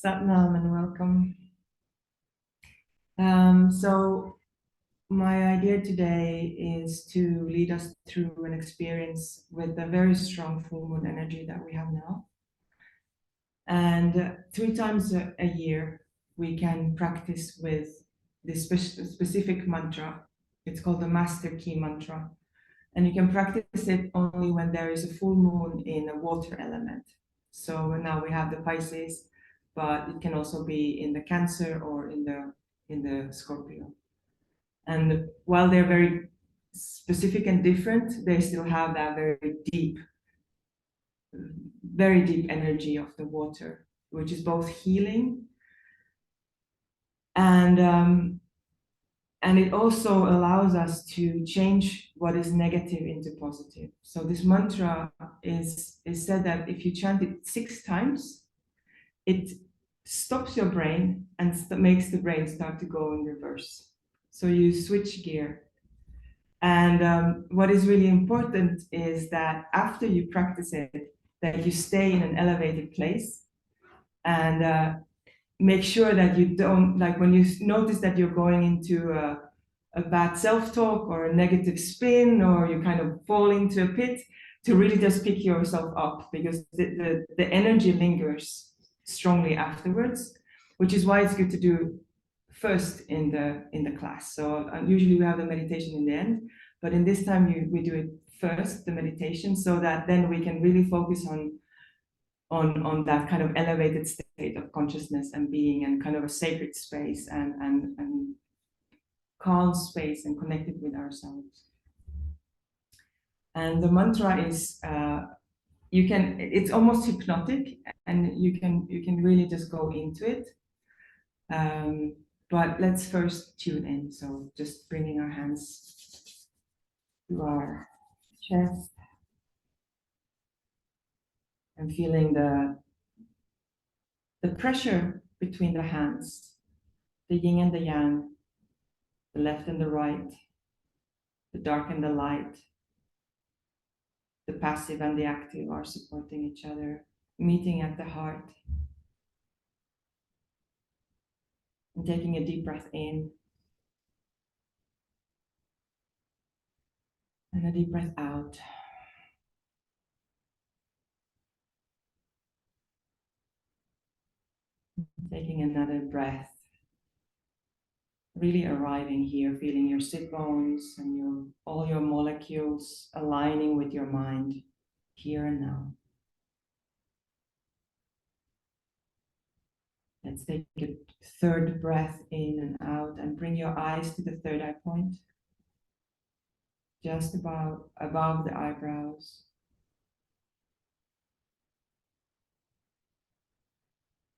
Satnam and welcome. So my idea today is to lead us through an experience with the very strong full moon energy that we have now. And 3 times a year, we can practice with this specific mantra. It's called the Master Key Mantra. And you can practice it only when there is a full moon in a water element. So now we have the Pisces, but it can also be in the Cancer or in the Scorpio. And while they're very specific and different, they still have that very deep energy of the water, which is both healing and it also allows us to change what is negative into positive. So this mantra is said that if you chant it 6 times, it stops your brain and makes the brain start to go in reverse. So you switch gear. And what is really important is that after you practice it, that you stay in an elevated place and make sure that you don't, like when you notice that you're going into a bad self-talk or a negative spin, or you kind of fall into a pit, to really just pick yourself up, because the energy lingers strongly afterwards, which is why it's good to do first in the class. So usually we have the meditation in the end, but in this time we do it first, the meditation, so that then we can really focus on that kind of elevated state of consciousness and being, and kind of a sacred space and calm space and connected with ourselves. And the mantra is it's almost hypnotic, and you can really just go into it. But let's first tune in. So just bringing our hands to our chest and feeling the pressure between the hands, the yin and the yang, the left and the right, the dark and the light, the passive and the active are supporting each other, meeting at the heart. And taking a deep breath in and a deep breath out. Taking another breath, really arriving here, feeling your sit bones and all your molecules aligning with your mind here and now. Let's take a third breath in and out, and bring your eyes to the third eye point, just above the eyebrows.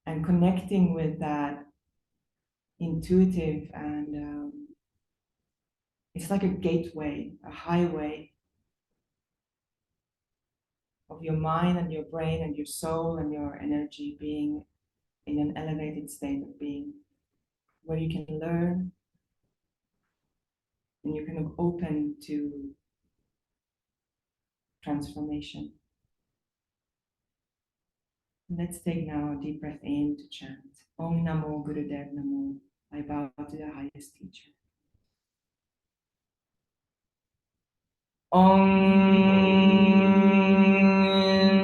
And connecting with that intuitive and it's like a gateway, a highway of your mind and your brain and your soul and your energy being in an elevated state of being, where you can learn and you're kind of open to transformation. Let's take now a deep breath in to chant Om Namo Gurudev Namo. I bow to the highest teacher. Om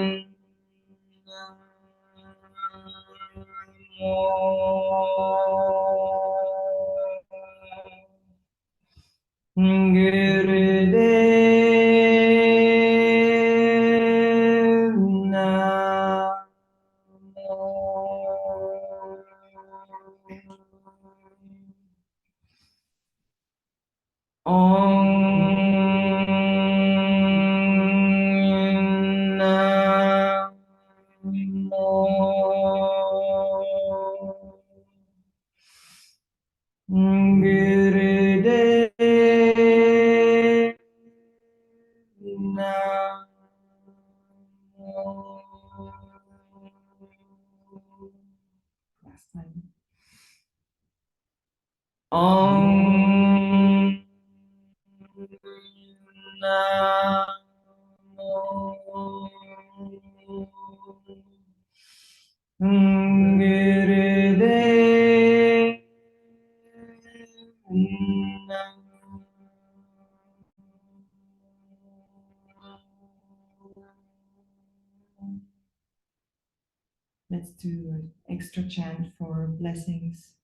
Gurudev Namo. Om Namo Gurudev Namo. Last time. Om Namo Gurudev Let's do an extra chant for blessings.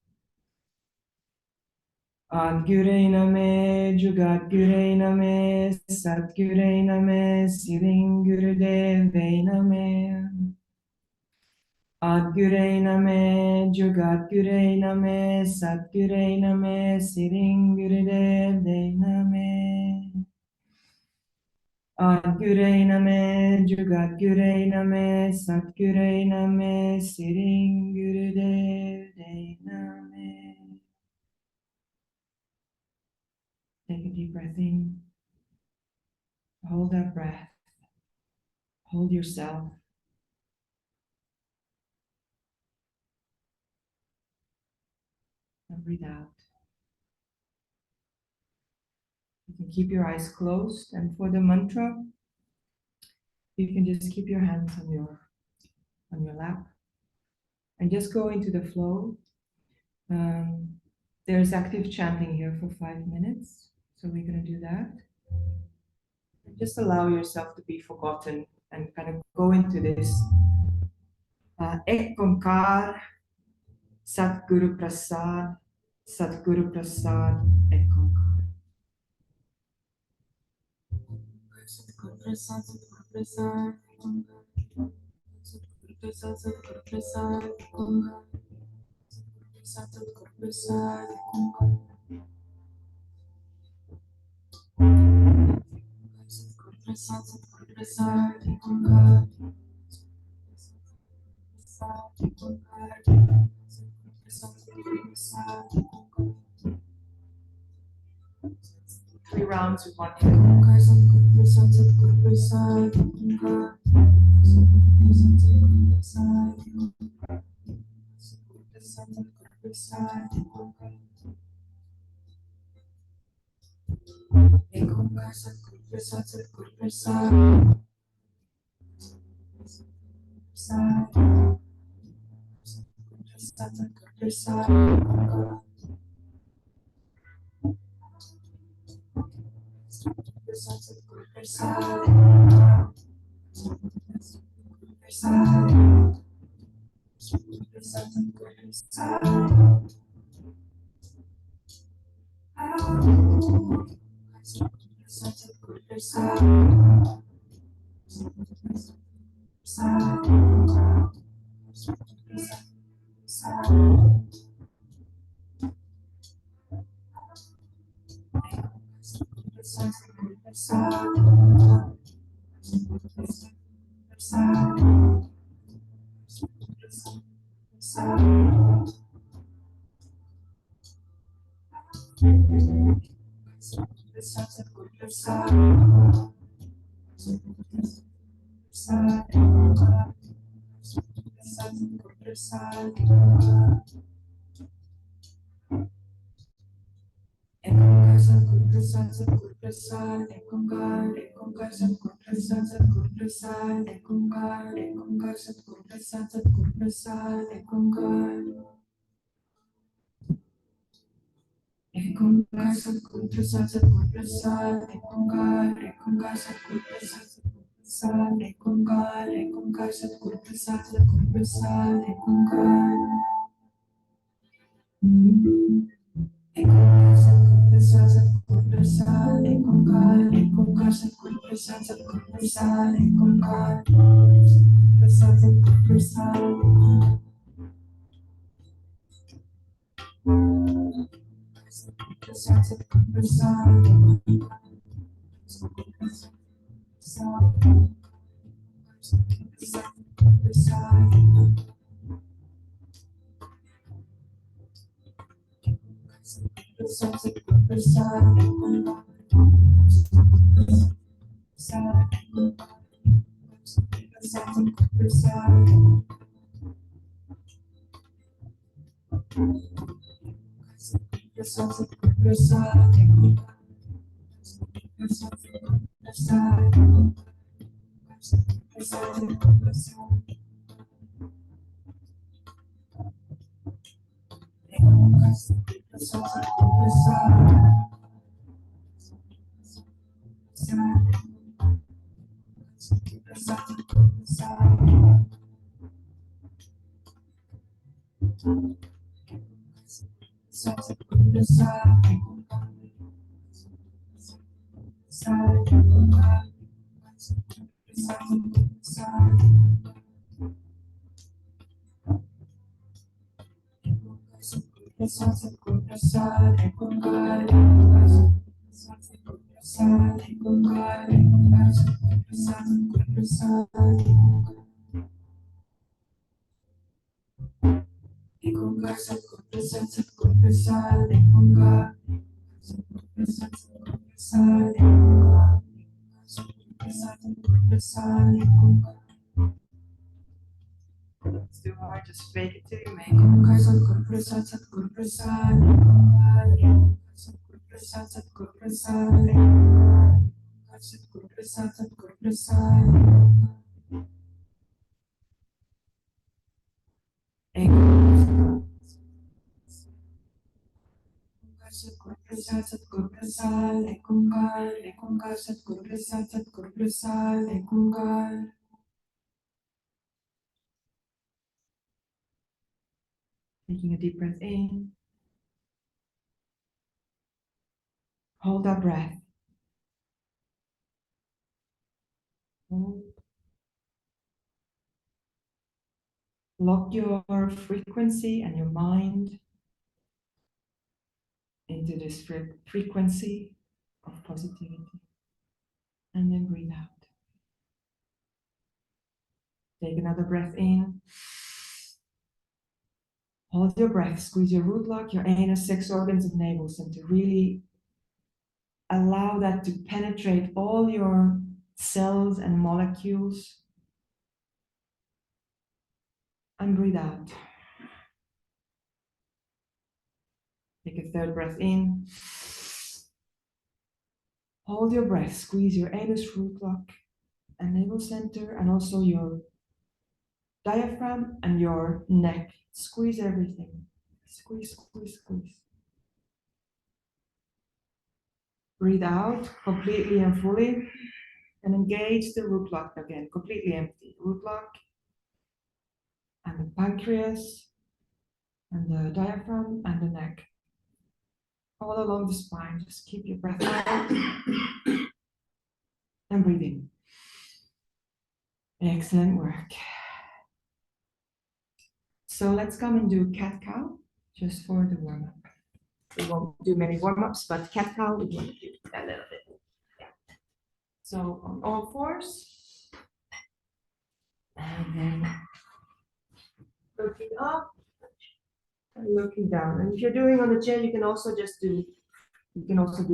Adgure name, Jugat Gure name, Satgure name, Siring Gurudeve name. Adgure name, Jugat Gure name, Satgure name, Siring Gurudeve name. Adgure name, Jugat Gure name, Satgure name, Siring Gurudeve name. Take a deep breath in. Hold that breath. Hold yourself. And breathe out. You can keep your eyes closed, and for the mantra, you can just keep your hands on your lap and just go into the flow. There's active chanting here for 5 minutes, so we're going to do that. And just allow yourself to be forgotten and kind of go into this Ek Kar Sat Guru Prasaad, Sat Guru Prasaad, Ek Kar. Sat Guru Prasaad, Sat Guru Prasaad, Sat Guru Prasaad, Sat Guru Prasaad, Sat Guru Prasaad, Sat Guru Prasaad, Three rounds with one hand. Sat Guru Prasaad, Sat Guru Prasaad, It's too hard, just fake it till you make it. Taking a deep breath in, hold that breath. Hold. Lock your frequency and your mind into this frequency of positivity. And then breathe out. Take another breath in. Hold your breath, squeeze your root lock, your anus, sex organs, and navel center. Really allow that to penetrate all your cells and molecules. And breathe out. Take a third breath in. Hold your breath, squeeze your anus, root lock, and navel center, and also your diaphragm and your neck. Squeeze everything. Squeeze, squeeze, squeeze. Breathe out completely and fully, and engage the root lock again, completely empty. Root lock, and the pancreas, and the diaphragm, and the neck. All along the spine, just keep your breath out, and breathe in. Excellent work. So let's come and do cat-cow, just for the warm-up. We won't do many warm-ups, but cat-cow, we want to do a little bit. Yeah. So on all fours, and then looking up, and looking down. And if you're doing on the chair, you can also do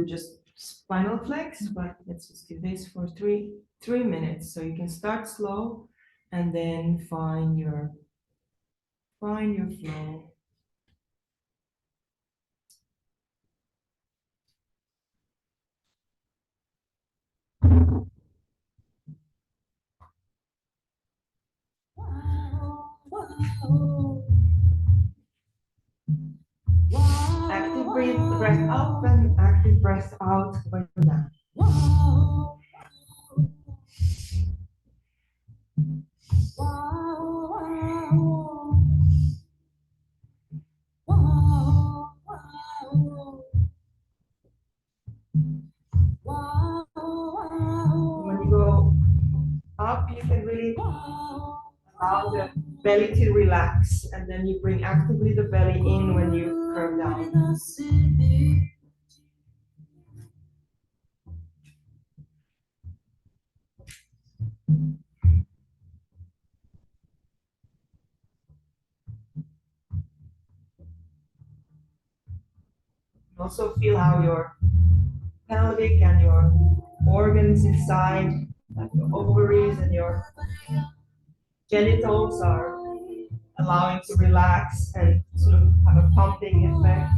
just spinal flex, but let's just do this for three minutes. So you can start slow and then find your flow. Active breath up and active breath out when you're down. When you go up, you can really allow the belly to relax, and then you bring actively the belly in when you curve down. Also feel how your pelvic and your organs inside, like your ovaries and your genitals, are allowing to relax and sort of have a pumping effect.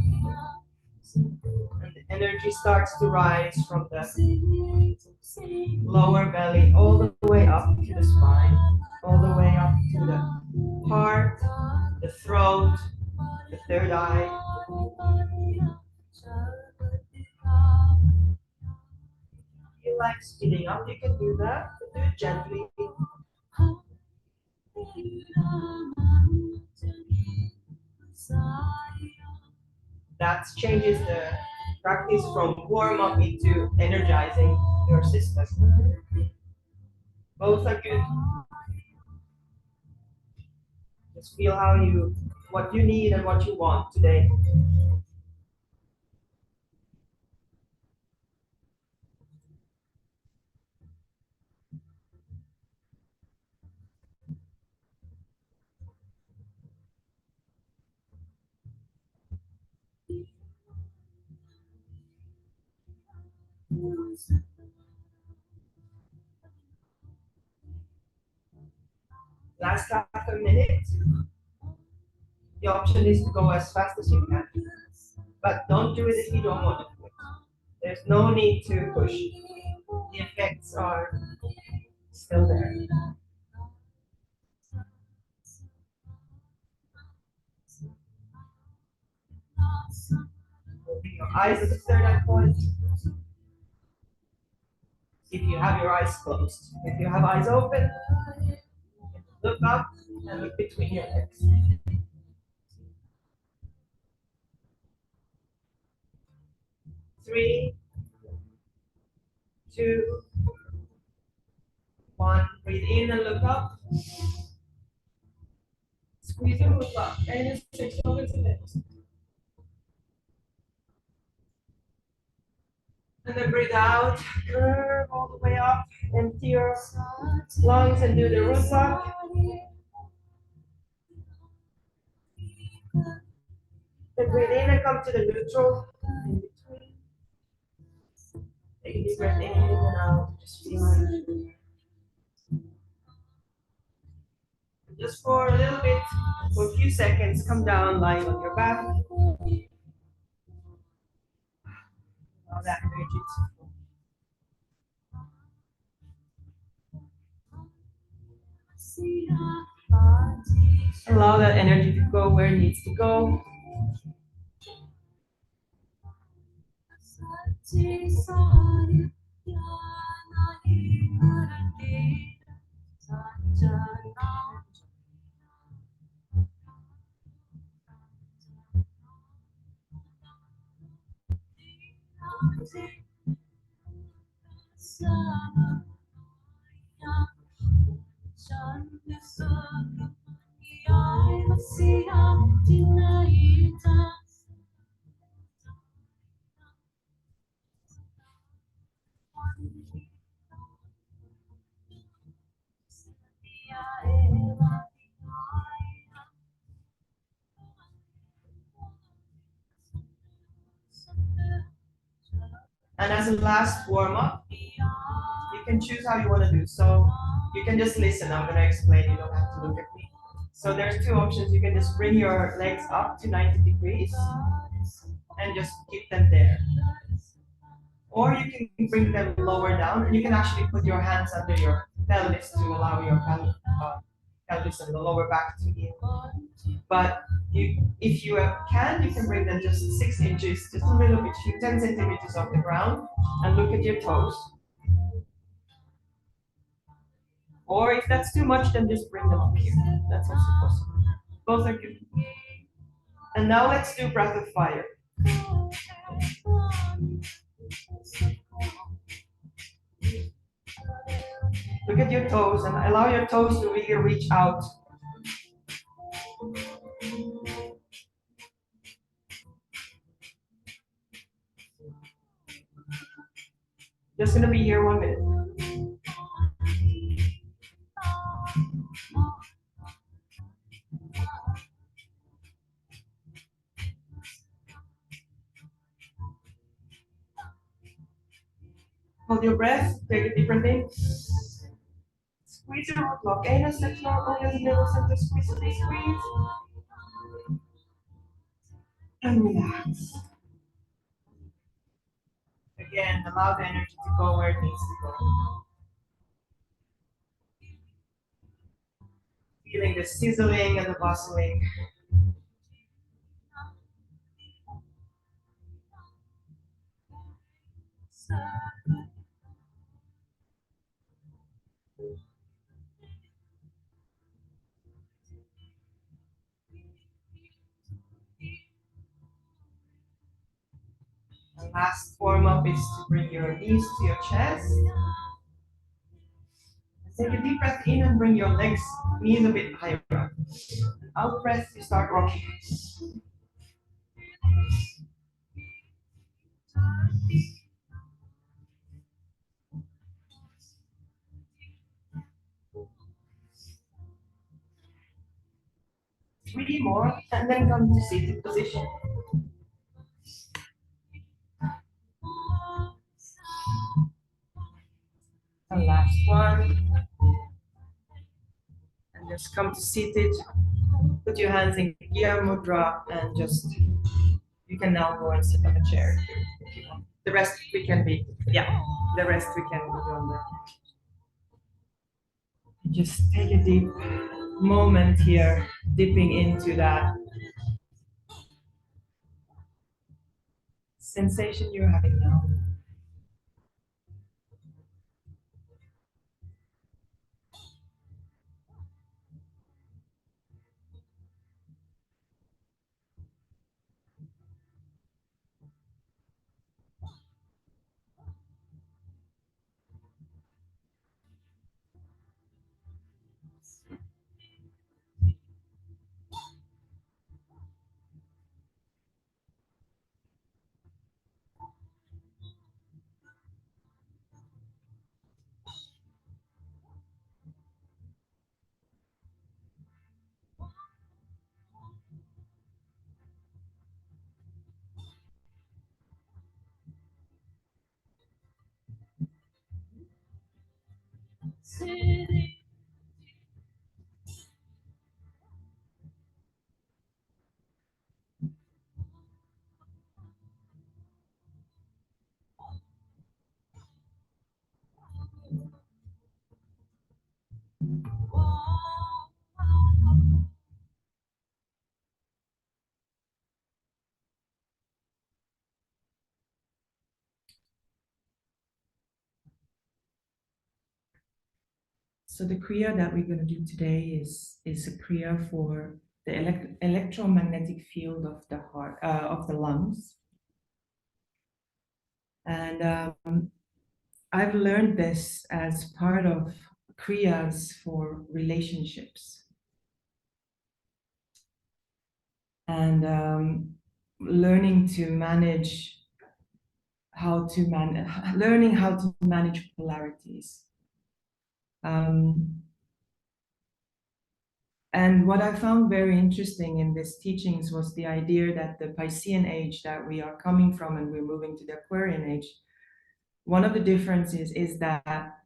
And the energy starts to rise from the lower belly all the way up to the spine, all the way up to the heart, the throat, the third eye. If you like speeding up, you can do that, but do it gently. That changes the practice from warm up into energizing your system. Both are good. Just feel what you need and what you want today. Last half a minute. The option is to go as fast as you can, but don't do it if you don't want to do it. There's no need to push. The effects are still there. Moving your eyes to the third eye point. If you have your eyes closed. If you have eyes open, look up and look between your legs. 3, 2, 1. Breathe in and look up. Squeeze your roof up and stretch over to left. And then breathe out, curve all the way up, empty your lungs and do the roof up. Then breathe in and come to the neutral. In between. Take a deep breath in and out. Just feel it. Just for a little bit, for a few seconds, come down, lying on your back. Allow that energy to allow that energy to go where it needs to go. And as a last warm-up, you can choose how you want to do. So you can just listen. I'm going to explain. You don't have to look at me. So there's two options. You can just bring your legs up to 90 degrees and just keep them there. Or you can bring them lower down, and you can actually put your hands under your pelvis to allow your pelvis and the lower back to heal. But if you can, you can bring them just 6 inches, just a little bit, 10 centimeters off the ground, and look at your toes. Or if that's too much, then just bring them up here. That's also possible. Both are good. And now let's do breath of fire. Look at your toes and allow your toes to really reach out. Just gonna be here 1 minute. Hold your breath, take a deep breath in. Squeeze your root block. Anus, let's go. Organs, middle center, squeeze, squeeze, squeeze. And relax. Again, allow the energy to go where it needs to go. Feeling the sizzling and the bustling. last warm up is to bring your knees to your chest. Take a deep breath in and bring your legs, knees a bit higher up. Out breath, you start rocking. 3 more, and then come to seated position. And last one. And just come to seated. Put your hands in Kriya Mudra and just, you can now go and sit on a chair if you want. The rest we can be, the rest we can be on there. Just take a deep moment here, dipping into that sensation you're having now. So the Kriya that we're going to do today is a Kriya for the electromagnetic field of the heart, of the lungs. And I've learned this as part of Kriyas for relationships. And learning to manage learning how to manage polarities. And what I found very interesting in these teachings was the idea that the Piscean age that we are coming from and we're moving to the Aquarian age, one of the differences is that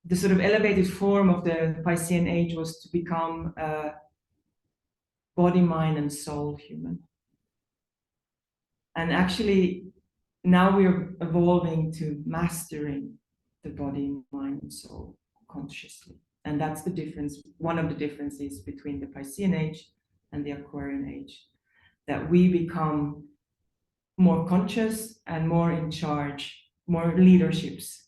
the sort of elevated form of the Piscean age was to become a body, mind, and soul human. And actually, now we're evolving to mastering the body, mind, and soul consciously. And that's the difference, one of the differences between the Piscean age and the Aquarian age, that we become more conscious and more in charge, more leaderships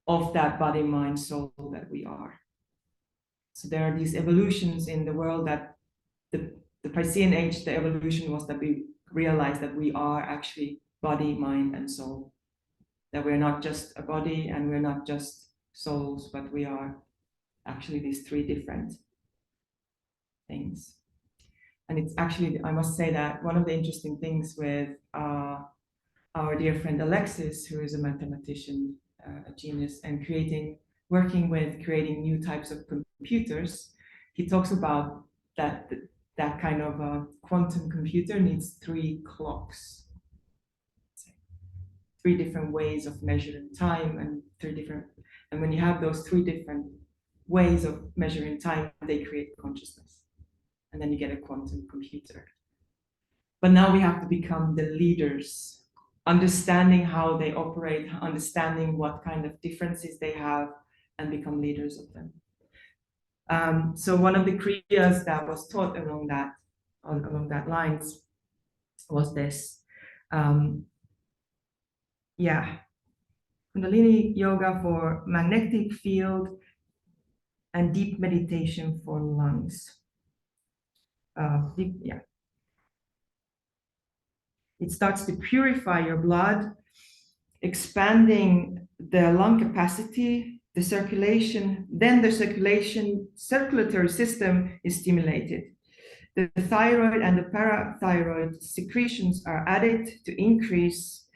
of that body, mind, soul that we are. So there are these evolutions in the world that the Piscean age, the evolution was that we realized that we are actually body, mind, and soul. That we're not just a body and we're not just souls, but we are actually these 3 different things. And it's actually, I must say that one of the interesting things with our dear friend Alexis, who is a mathematician, a genius, and working with creating new types of computers, he talks about that kind of a quantum computer needs 3 clocks. 3 different ways of measuring time and when you have those 3 different ways of measuring time, they create consciousness. And then you get a quantum computer. But now we have to become the leaders, understanding how they operate, understanding what kind of differences they have, and become leaders of them. So one of the kriyas that was taught along that lines was this. Kundalini yoga for magnetic field and deep meditation for lungs. It starts to purify your blood, expanding the lung capacity, the circulation, then the circulatory system is stimulated. The thyroid and the parathyroid secretions are added to increase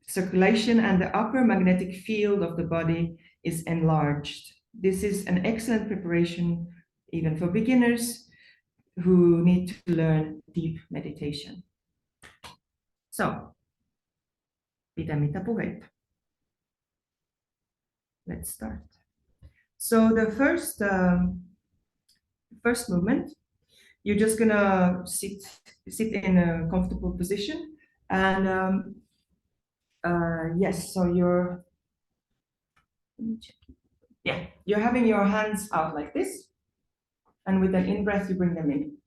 circulation, and the upper magnetic field of the body is enlarged. This is an excellent preparation even for beginners who need to learn deep meditation. So, pitämättä puheita. Let's start. So the first movement, you're just gonna sit in a comfortable position, and yes, so you're having your hands out like this, and with an in-breath you bring them in.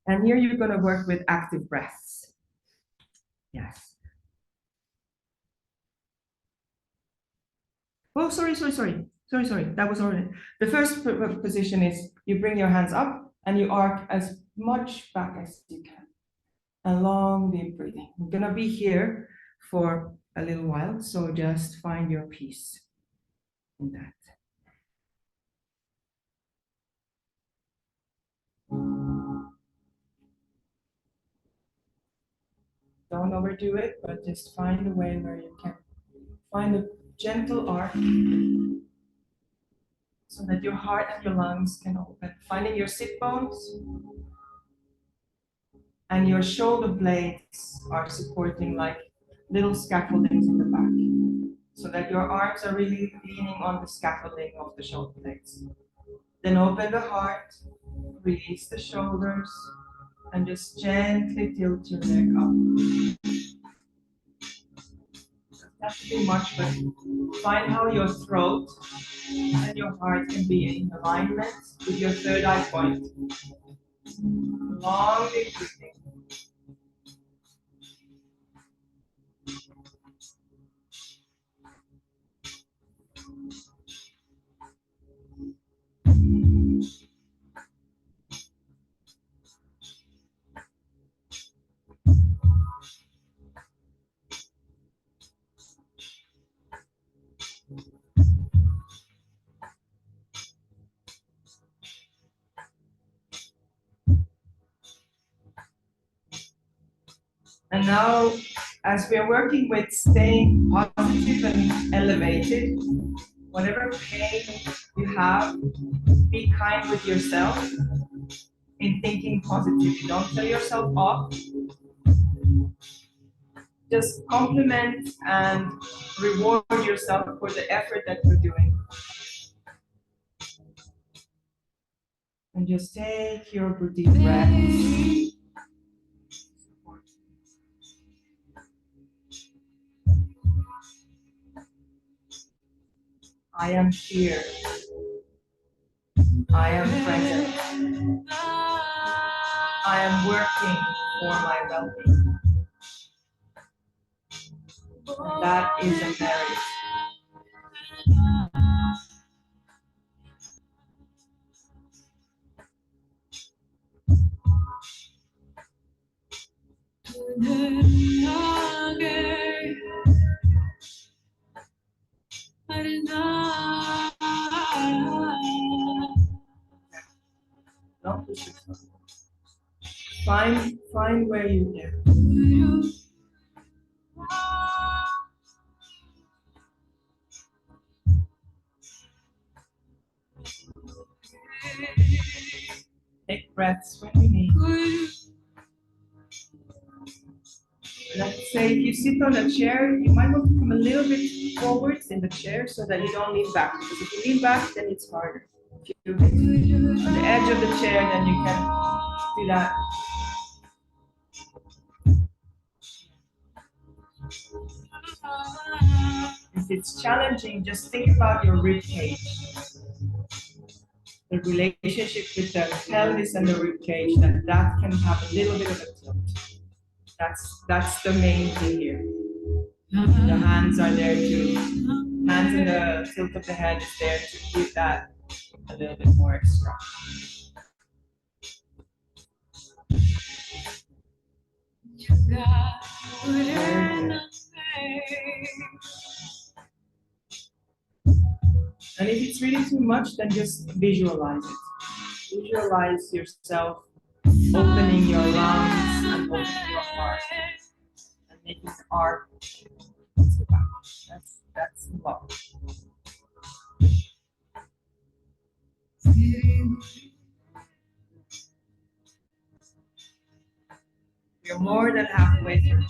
And here you're gonna work with active breaths. Yes. Oh, sorry. That was already. The first position is you bring your hands up and you arc as much back as you can. And long deep breathing. We're gonna be here for a little while, so just find your peace in that. Don't overdo it, but just find a way where you can find a gentle arc so that your heart and your lungs can open. Finding your sit bones and your shoulder blades are supporting like little scaffoldings in the back, so that your arms are really leaning on the scaffolding of the shoulder blades. Then open the heart, release the shoulders, and just gently tilt your neck up. Doesn't have to be much, but find how your throat and your heart can be in alignment with your third eye point. Long deep breathing. And now, as we are working with staying positive and elevated, whatever pain you have, be kind with yourself in thinking positively. Don't tell yourself off. Just compliment and reward yourself for the effort that you're doing. And just take your deep breaths. I am here. I am present. I am working for my well-being. And that is a merit. Don't push yourself. Find where you can. Take breaths when you need. Let's say if you sit on a chair, you might want to come a little bit forwards in the chair so that you don't lean back. Because if you lean back, then it's harder. If you're on the edge of the chair, then you can do that. If it's challenging, just think about your rib cage. The relationship with the pelvis and the rib cage, that can have a little bit of a tilt. That's the main thing here. The hands are there to, hands and the tilt of the head is there to give that a little bit more extra. And if it's really too much, then just visualize it. Visualize yourself opening your lungs and opening your heart and making the arc towards the back. That's love. You're more than halfway through.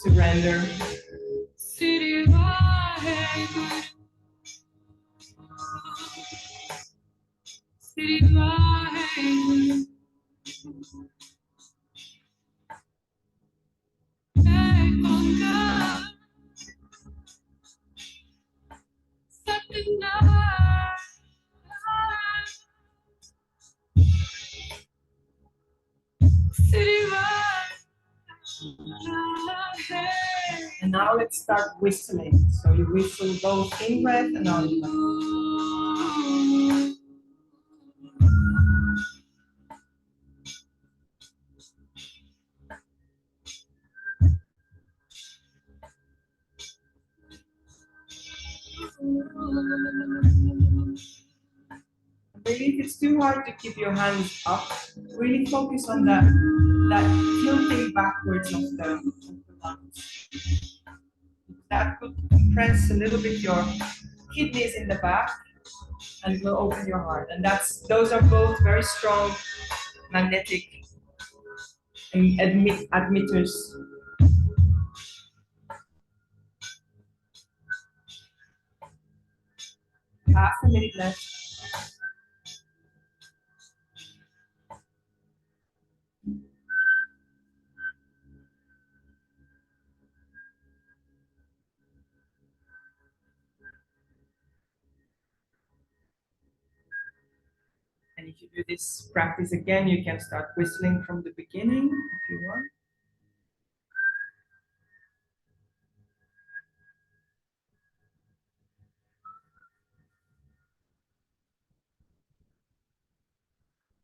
Surrender. And now let's start whistling. So you whistle both in breath and out breath. Maybe if it's too hard to keep your hands up, really focus on that tilting backwards of the lungs. That could compress a little bit your kidneys in the back and it will open your heart. And those are both very strong magnetic admitters. Half a minute left. And if you do this practice again, you can start whistling from the beginning if you want.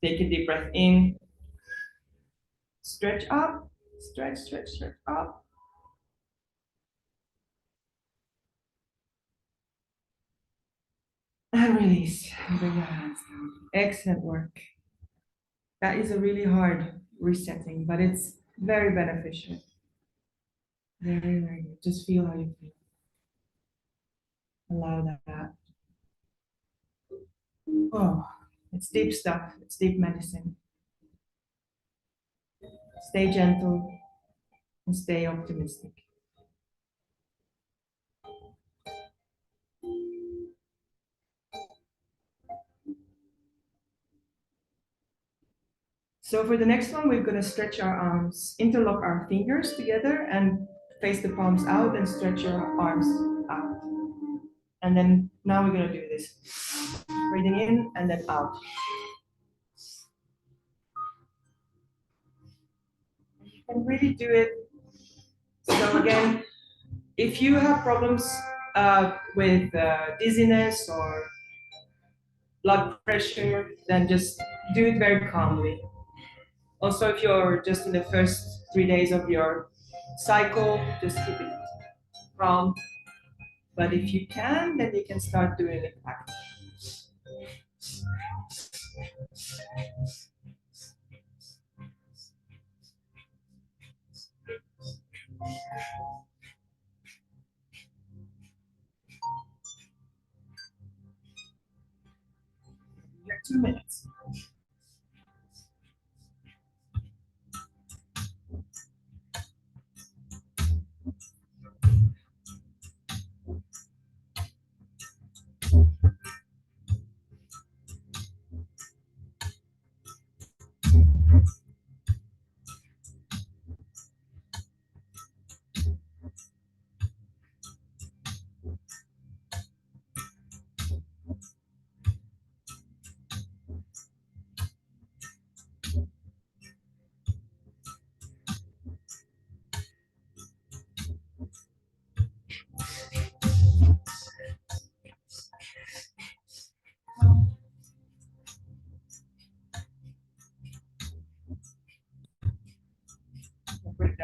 Take a deep breath in. Stretch up. Stretch, stretch, stretch up. And release. Bring your hands down. Excellent work. That is a really hard resetting, but it's very beneficial. Very, very good. Just feel how you feel. Allow that. Oh, it's deep stuff. It's deep medicine. Stay gentle and stay optimistic. So for the next one, we're going to stretch our arms, interlock our fingers together and face the palms out and stretch your arms out. And then now we're going to do this. Breathing in and then out. You can really do it. So again, if you have problems with dizziness or blood pressure, then just do it very calmly. Also, if you're just in the first 3 days of your cycle, just keep it calm. But if you can, then you can start doing it actively. You have 2 minutes.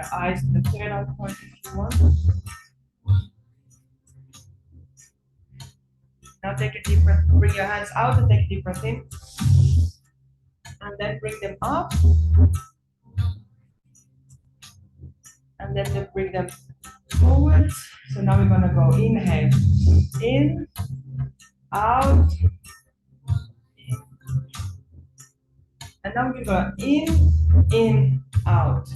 your eyes to the third eye point if you want. Now take a deep breath. Bring your hands out and take a deep breath in. And then bring them up. And then bring them forward. So now we're going to go inhale. In, out, in. And now we go in, out. So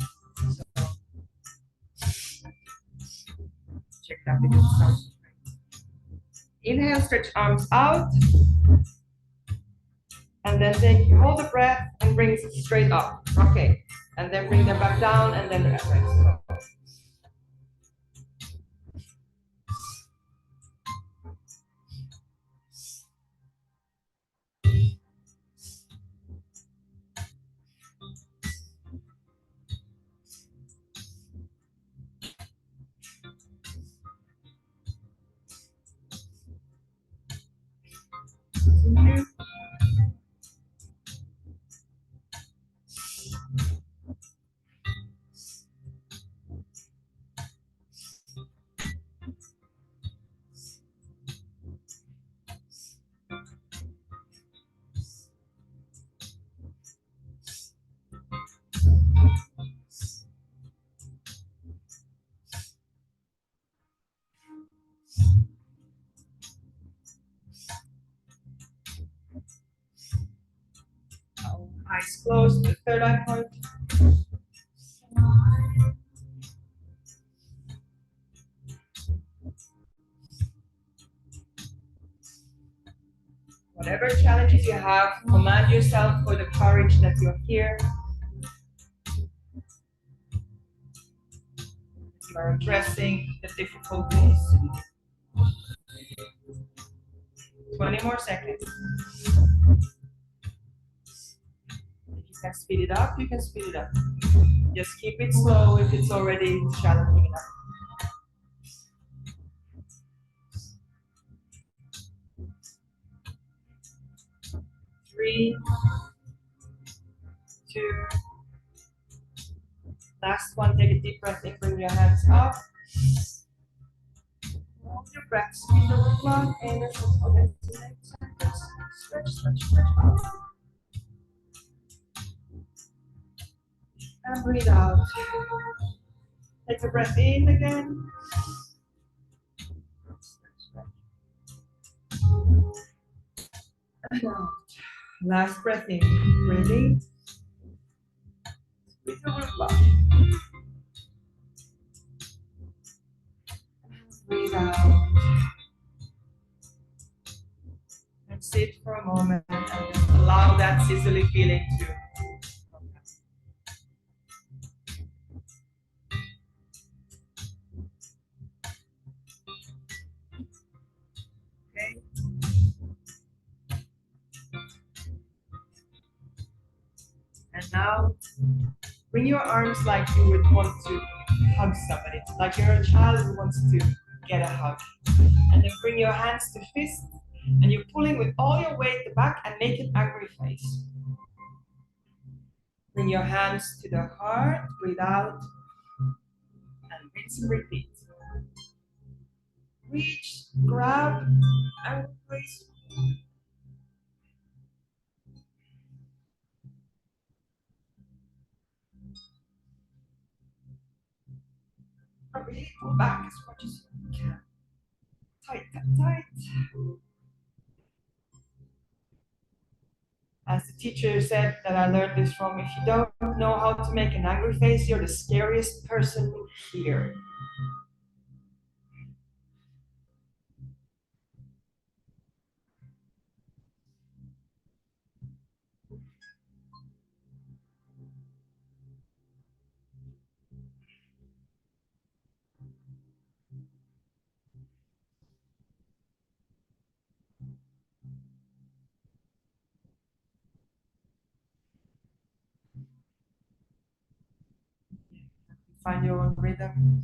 check that because it sounds great. Inhale, stretch arms out. And then hold the breath and bring it straight up. Okay. And then bring them back down and then rest. So. Continue. Eyes closed, the third eye point. Whatever challenges you have, command yourself for the courage that you're here. You are addressing the difficulties. 20 more seconds. If you can speed it up, you can speed it up. Just keep it slow if it's already challenging enough. 3, 2, last one, take a deep breath in, bring your hands up. Hold your breath, squeeze the root block, and stretch, stretch, stretch out. And breathe out. Take a breath in again. And out. Last breath in, breathing. Squeeze the root block. Breathe out. And sit for a moment and just allow that sizzling feeling to come down. Okay. And now bring your arms like you would want to hug somebody, like you're a child who wants to get a hug. And then bring your hands to fist, and you're pulling with all your weight back and make an angry face. Bring your hands to the heart, breathe out, and rinse and repeat. Reach, grab, and release. And really pull back as much as you can. Tight, tight, tight. As the teacher said that I learned this from, if you don't know how to make an angry face, you're the scariest person here. Find your own rhythm.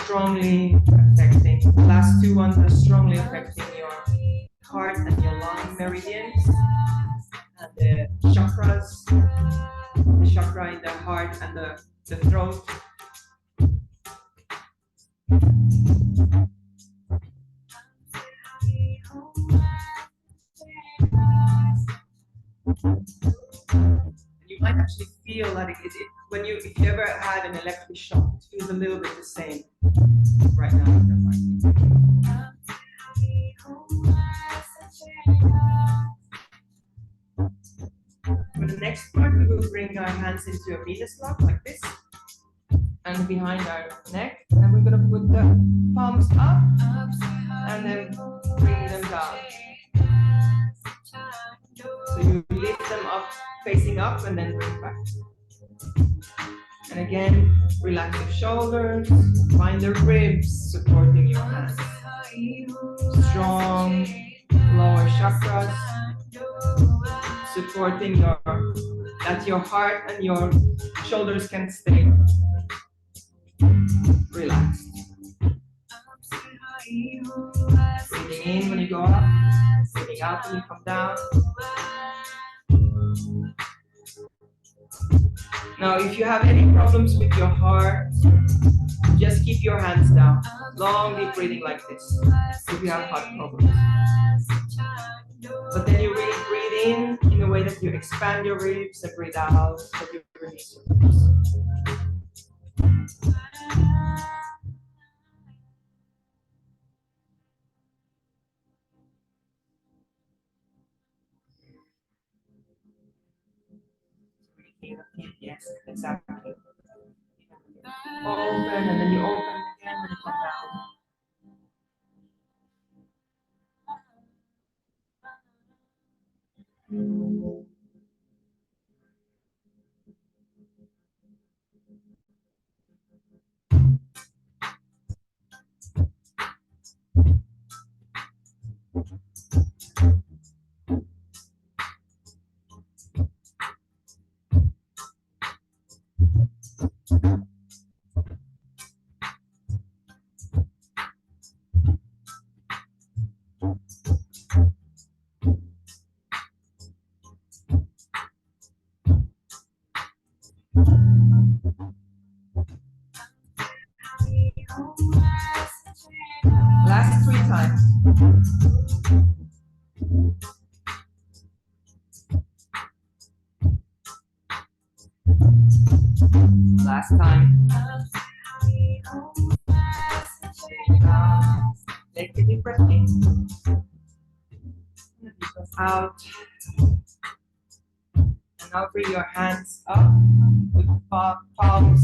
strongly affecting, the last two ones are strongly affecting your heart and your lung meridians, and the chakras, the chakra in the heart and the throat. You might actually feel like if you ever had an electric shock, it feels a little bit the same right now in the heart. For the next part, we will bring our hands into a Venus lock like this, and behind our neck, and we're going to put the palms up and then bring them down. So you lift them up, facing up, and then bring back. And again, relax your shoulders, find the ribs supporting your hands. Strong lower chakras supporting that your heart and your shoulders can stay relaxed. Breathing in when you go up, breathing out when you come down. Now, if you have any problems with your heart, just keep your hands down. Long deep breathing like this if you have heart problems. But then you really breathe in a way that you expand your ribs, and breathe out that you release your ribs. Yes, exactly. Open, and then you open again when you come down. Last 3 times. Last time. Take a deep breath in. Out. And now bring your hands up with palms,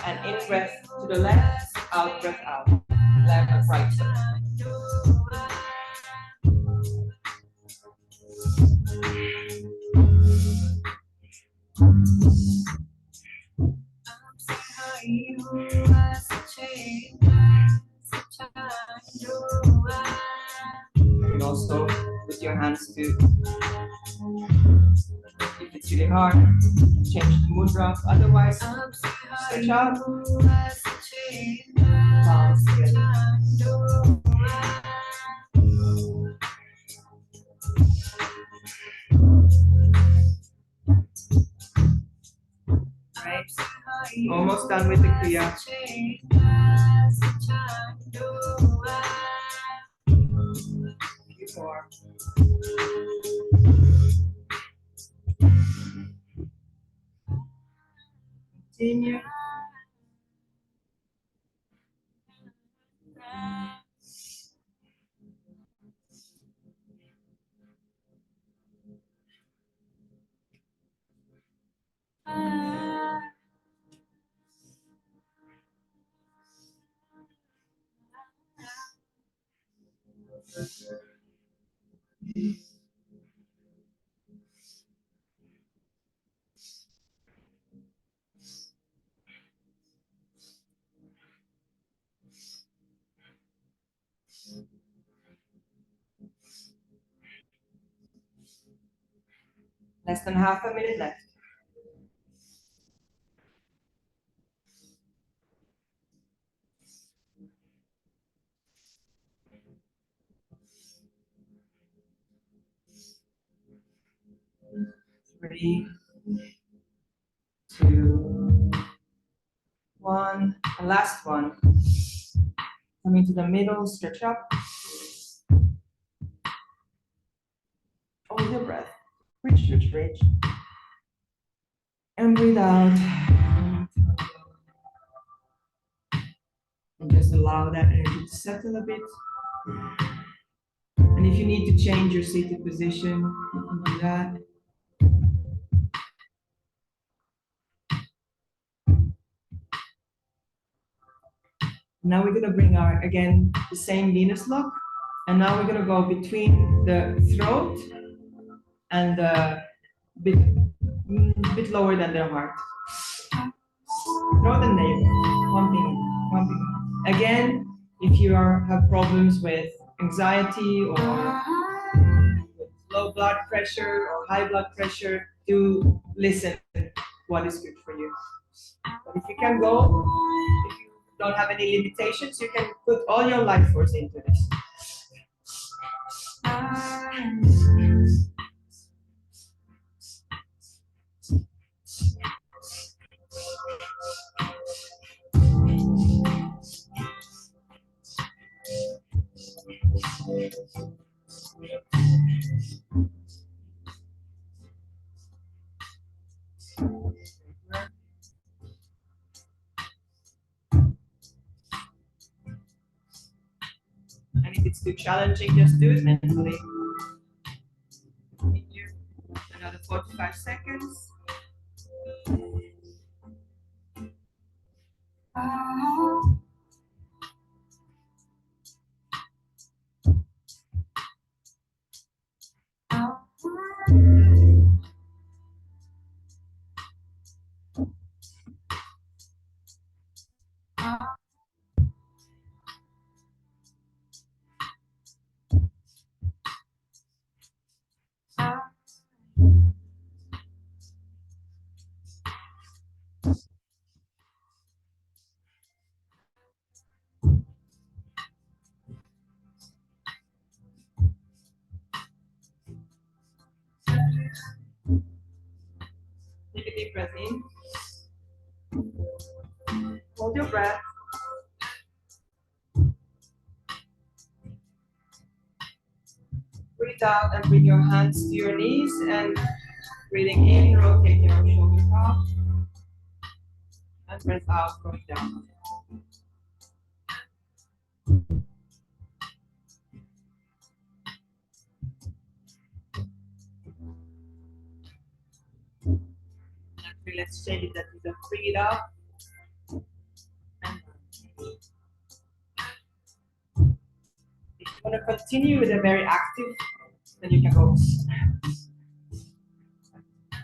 and in breath to the left, out breath out. Left and right side. You can also put your hands to, if it's really hard, change the mudra. Otherwise, stretch out. Palms together. Right. Almost done with the Kriya. Few more. Continue. Less than half a minute left. 3, 2, 1. The last one. Coming to the middle, stretch up. Hold your breath. Reach, reach, reach. And breathe out. And just allow that energy to settle a bit. And if you need to change your seated position, you can do that. Now we're going to bring our, again, the same Venus lock. And now we're going to go between the throat and the bit lower than the heart. Throat and navel, pumping, pumping. Again, if you have problems with anxiety or low blood pressure or high blood pressure, do listen what is good for you. But if you can go, if you don't have any limitations, you can put all your life force into this. And if it's too challenging, just do it mentally. Continue another 45 seconds. Take a deep breath in. Hold your breath. Breathe out and bring your hands to your knees, and breathing in, rotate your shoulders up. And breath out, going down. Actually, let's change it that we don't breathe up. If you want to continue with a very active, then you can go.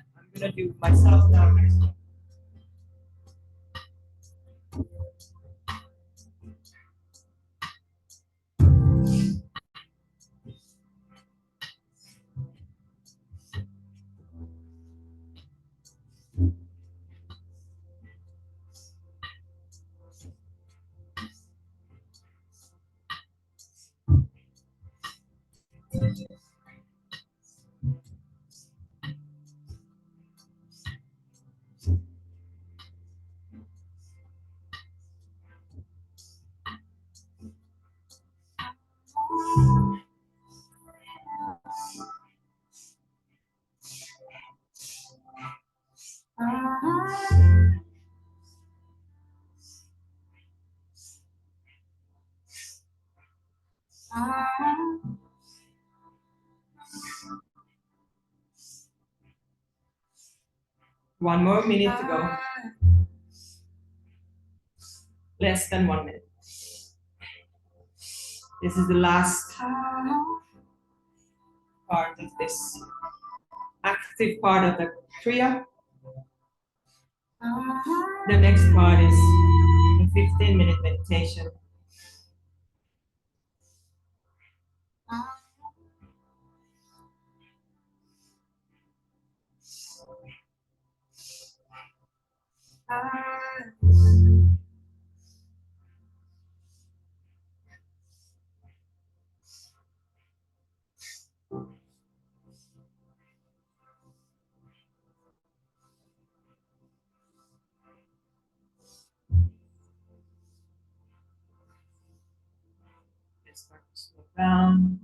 I'm going to do myself now. One more minute to go. Less than 1 minute. This is the last part of this active part of the Kriya. The next part is a 15-minute meditation. Start to slow down.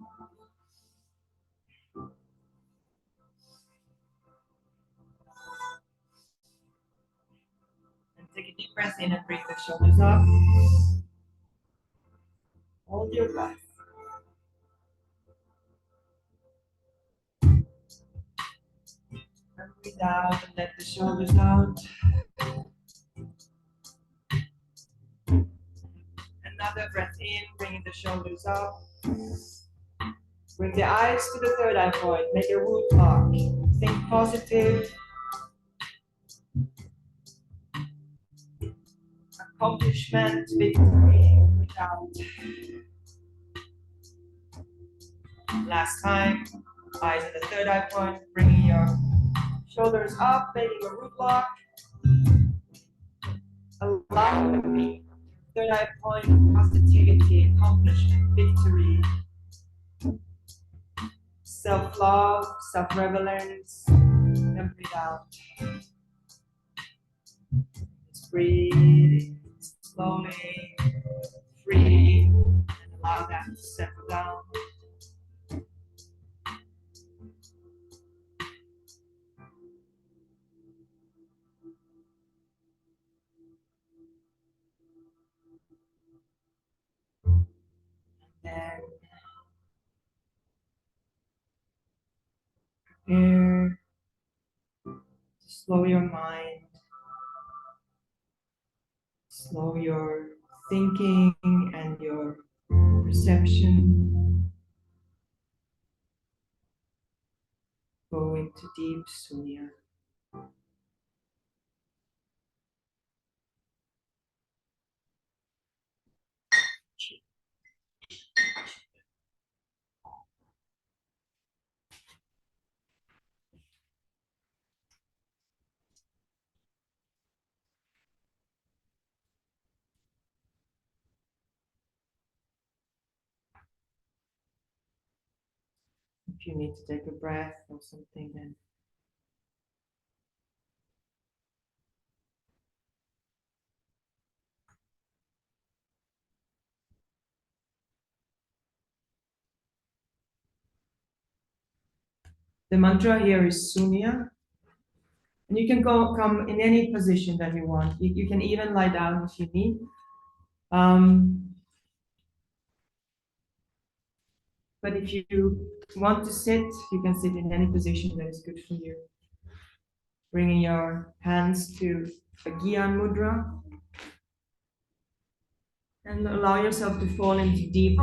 And take a deep breath in and bring the shoulders up. Hold your breath. And breathe out and let the shoulders out. Another breath in, bringing the shoulders up. Bring the eyes to the third eye point. Make a root lock. Think positive. Accomplishment, victory. Breathe out. Last time. Eyes at the third eye point. Bringing your shoulders up, making a root lock. Allow me. Third eye point, positivity, accomplishment, victory, self-love, self-relevance. And breathe out. Just breathe in slowly, free, and allow that to settle down. Then prepare to slow your mind, slow your thinking and your perception. Go into deep sunya. If you need to take a breath or something, then the mantra here is Sunya. And you can come in any position that you want. You can even lie down if you need. But if you want to sit, you can sit in any position that is good for you. Bringing your hands to a Gyan Mudra. And allow yourself to fall into deep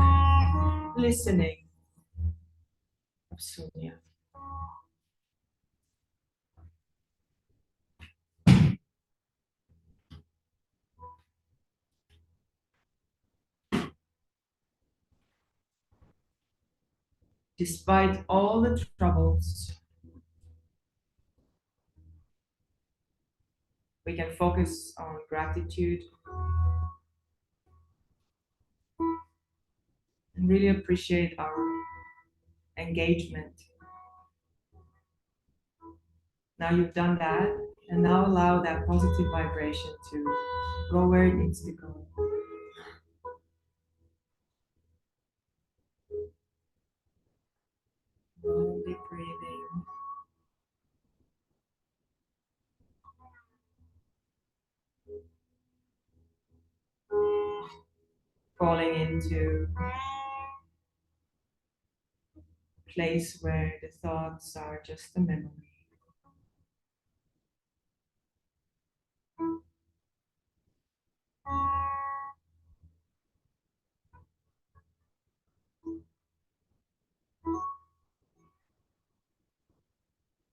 listening of Sunya. Despite all the troubles, we can focus on gratitude and really appreciate our engagement. Now you've done that, and now allow that positive vibration to go where it needs to go. Slowly breathing. Falling into a place where the thoughts are just a memory.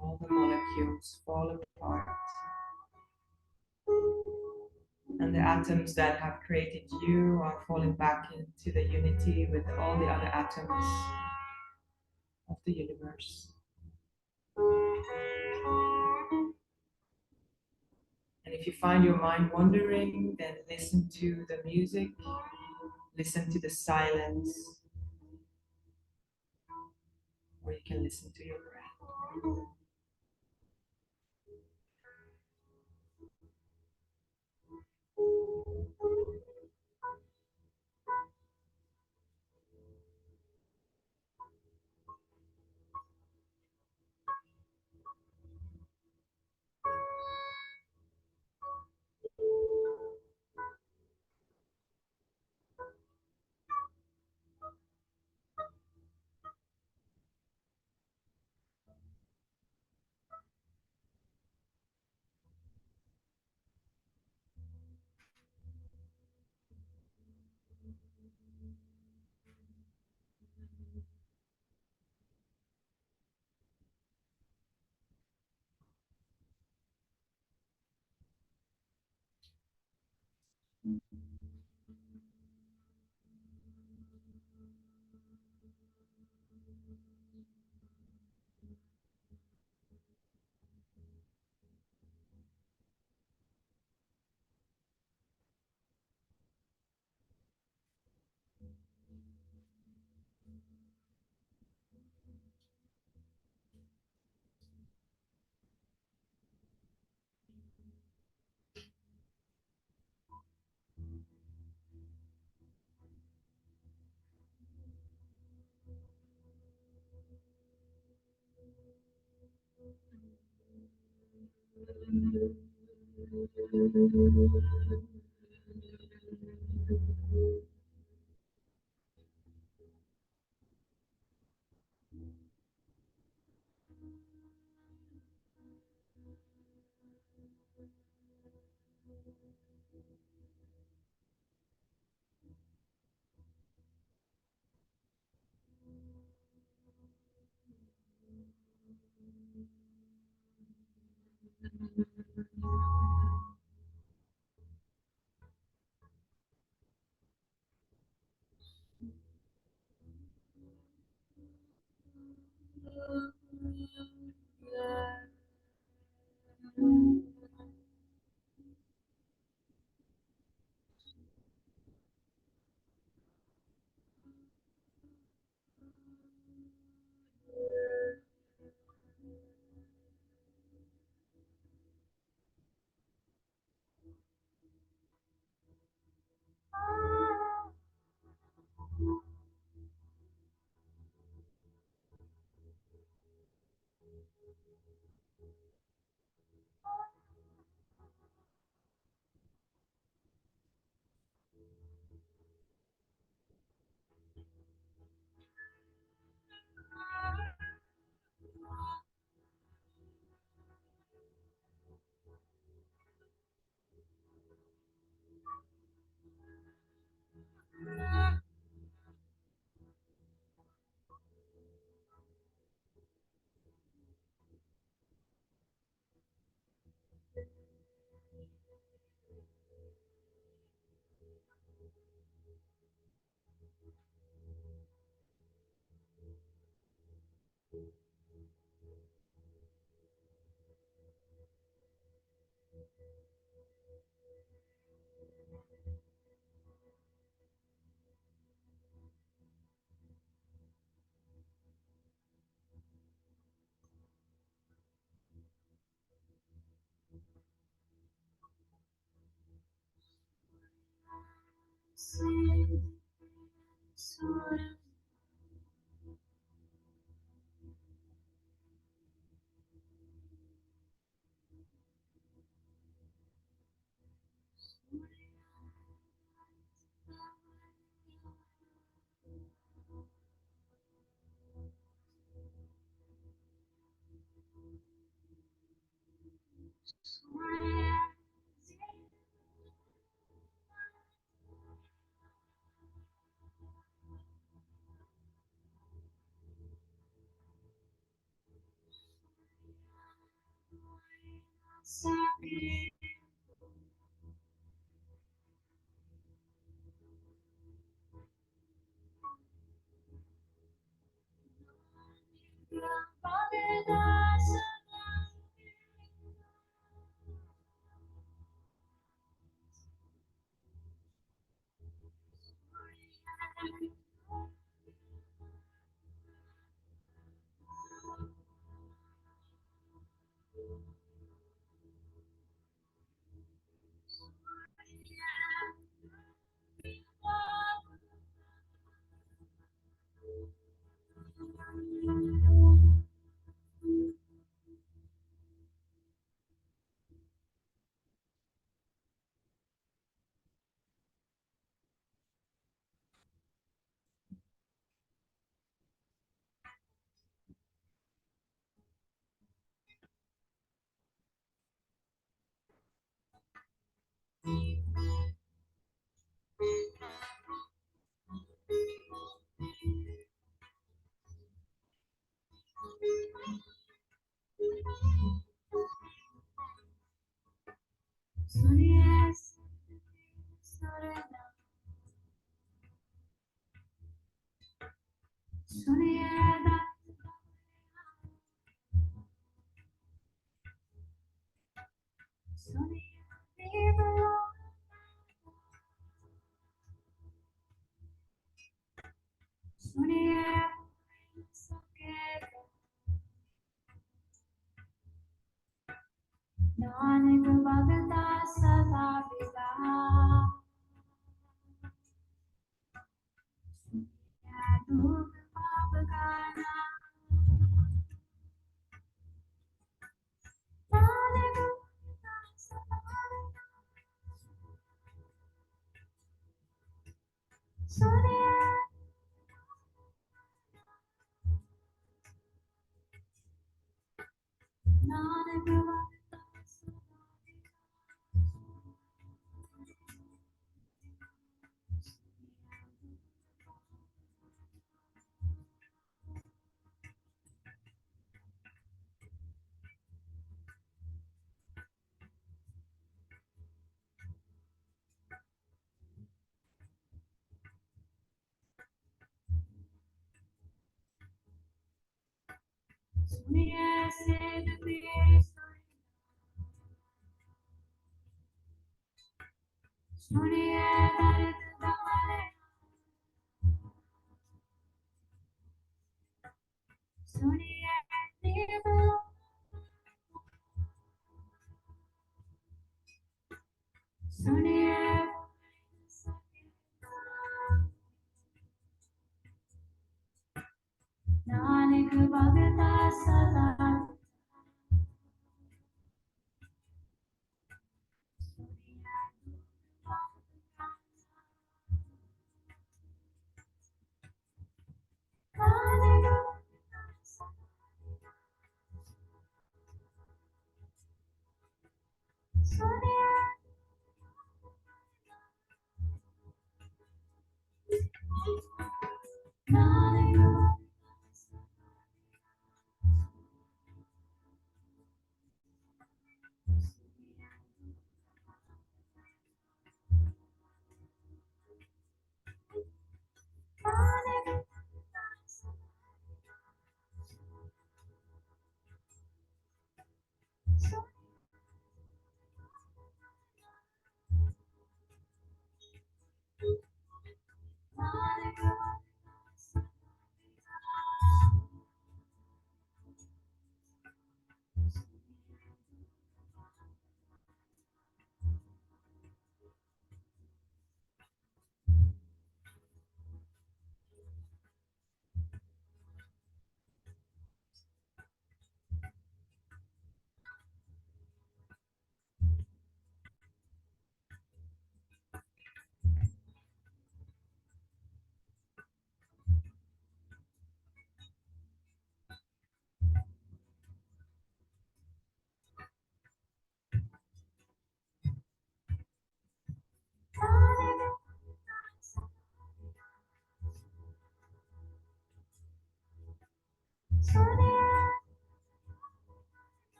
All the molecules fall apart. And the atoms that have created you are falling back into the unity with all the other atoms of the universe. And if you find your mind wandering, then listen to the music, listen to the silence, or you can listen to your breath.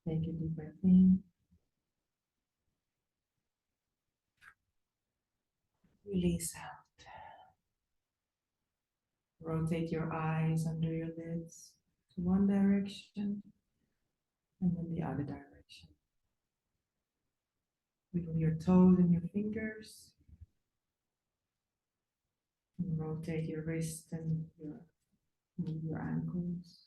Take a deep breath in. Release out. Rotate your eyes under your lids to one direction and then the other direction. Wiggle your toes and your fingers. And rotate your wrist and move your ankles.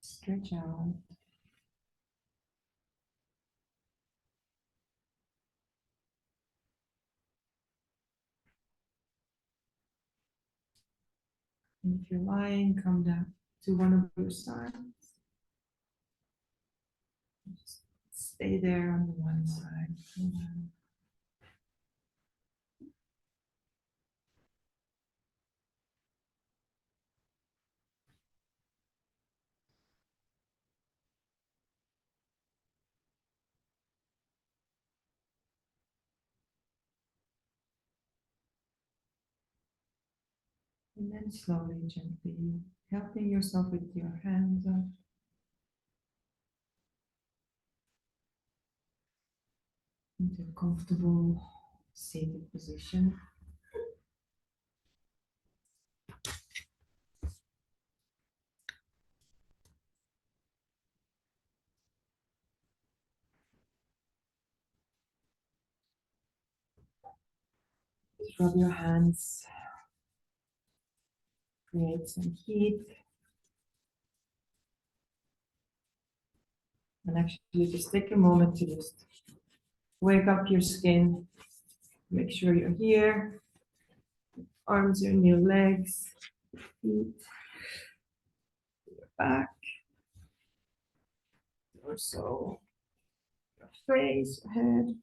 Stretch out. And if you're lying, come down to one of your sides. Just stay there on the one side. And then slowly, gently, helping yourself with your hands up. Into a comfortable seated position. Just rub your hands, create some heat. And actually just take a moment to just wake up your skin. Make sure you're here. Arms are in your legs, feet, your back, torso, your face, your head.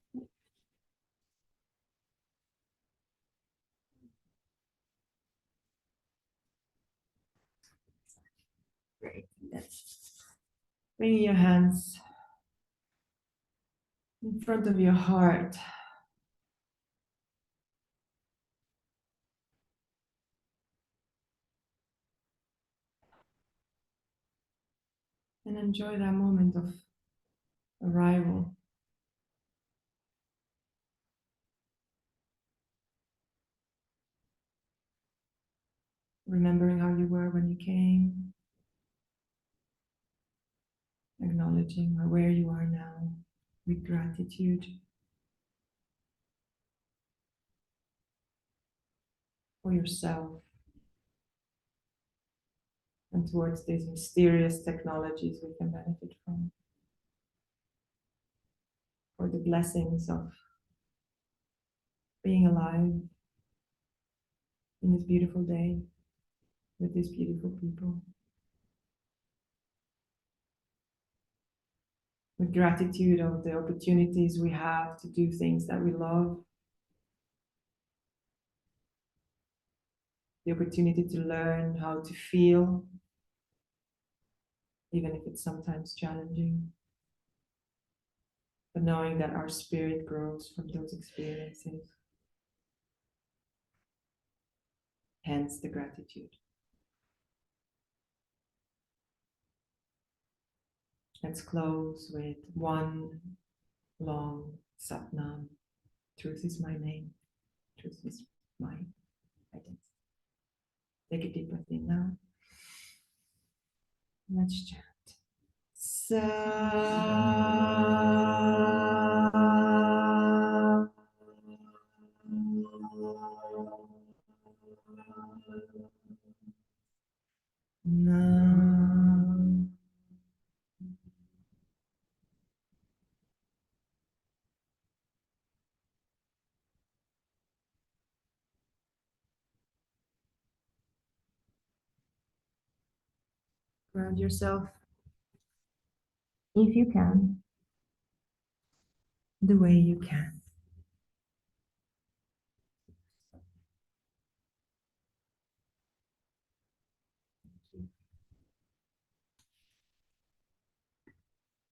Great. Bring your hands in front of your heart. And enjoy that moment of arrival. Remembering how you were when you came. Acknowledging where you are now with gratitude for yourself and towards these mysterious technologies we can benefit from. For the blessings of being alive in this beautiful day with these beautiful people. With gratitude of the opportunities we have to do things that we love. The opportunity to learn how to feel, even if it's sometimes challenging. But knowing that our spirit grows from those experiences. Hence the gratitude. Let's close with one long Satnam. Truth is my name. Truth is my identity. Take a deep breath in now. Let's chant. Sa. Nam. Ground yourself, if you can, the way you can.